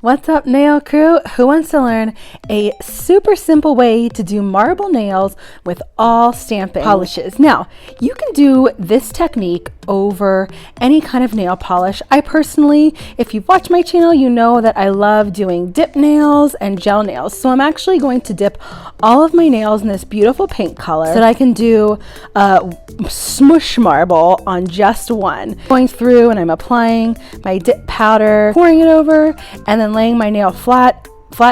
What's up, nail crew? Who wants to learn a super simple way to do marble nails with all stamping polishes? Now, you can do this technique over any kind of nail polish. I personally, if you've watched my channel, you know that I love doing dip nails and gel nails. So I'm actually going to dip all of my nails in this beautiful pink color so that I can do smoosh marble on just one. Going through and I'm applying my dip powder, pouring it over, and then laying my nail flat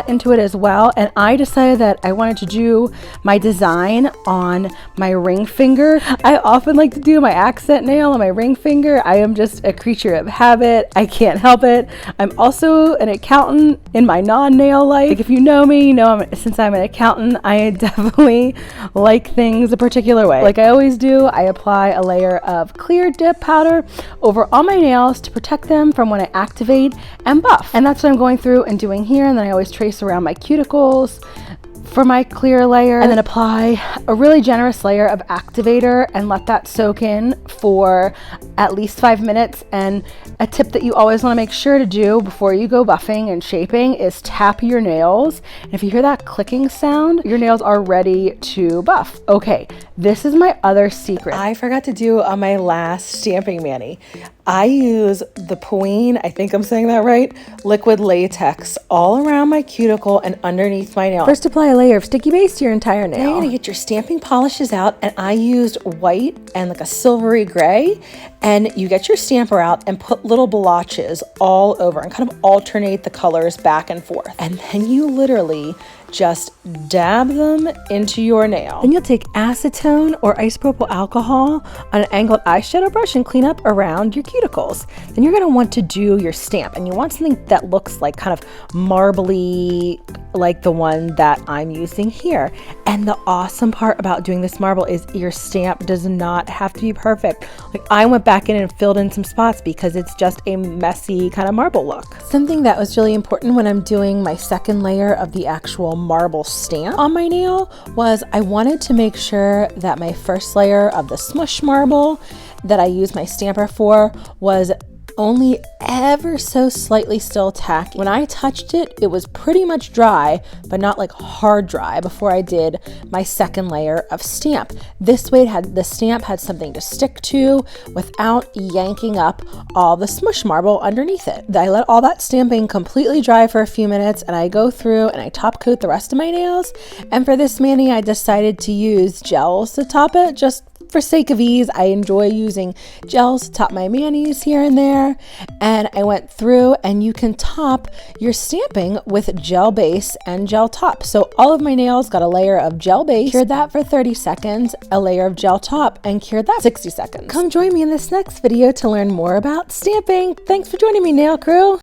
into it as well. And I decided that I wanted to do my design on my ring finger. I often like to do my accent nail on my ring finger. I am just a creature of habit. I can't help it. I'm also an accountant in my non-nail life. Like, if you know me, you know since I'm an accountant, I definitely like things a particular way. Like I always do, I apply a layer of clear dip powder over all my nails to protect them from when I activate and buff. And that's what I'm going through and doing here. And then I always trace around my cuticles for my clear layer, and then apply a really generous layer of activator and let that soak in for at least 5 minutes. And a tip that you always want to make sure to do before you go buffing and shaping is tap your nails. And if you hear that clicking sound, your nails are ready to buff. Okay, this is my other secret I forgot to do on my last stamping mani. I use the Paulina, I think I'm saying that right, liquid latex all around my cuticle and underneath my nail. First, apply a layer of sticky base to your entire nail. Now you're gonna get your stamping polishes out, and I used white and like a silvery gray, and you get your stamper out and put little blotches all over and kind of alternate the colors back and forth. And then you literally just dab them into your nail. Then you'll take acetone or isopropyl alcohol on an angled eyeshadow brush and clean up around your cuticles. Then you're gonna want to do your stamp, and you want something that looks like kind of marbly, like the one that I'm using here. And the awesome part about doing this marble is your stamp does not have to be perfect. Like, I went back in and filled in some spots because it's just a messy kind of marble look. Something that was really important when I'm doing my second layer of the actual marble stamp on my nail was I wanted to make sure that my first layer of the smoosh marble that I used my stamper for was only ever so slightly still tacky. When I touched it, it was pretty much dry, but not like hard dry before I did my second layer of stamp. This way the stamp had something to stick to without yanking up all the smoosh marble underneath it. I let all that stamping completely dry for a few minutes, and I go through and I top coat the rest of my nails. And for this mani, I decided to use gels to top it, just for sake of ease. I enjoy using gels to top my manis here and there. And I went through, and you can top your stamping with gel base and gel top. So all of my nails got a layer of gel base, cured that for 30 seconds, a layer of gel top, and cured that 60 seconds. Come join me in this next video to learn more about stamping. Thanks for joining me, nail crew.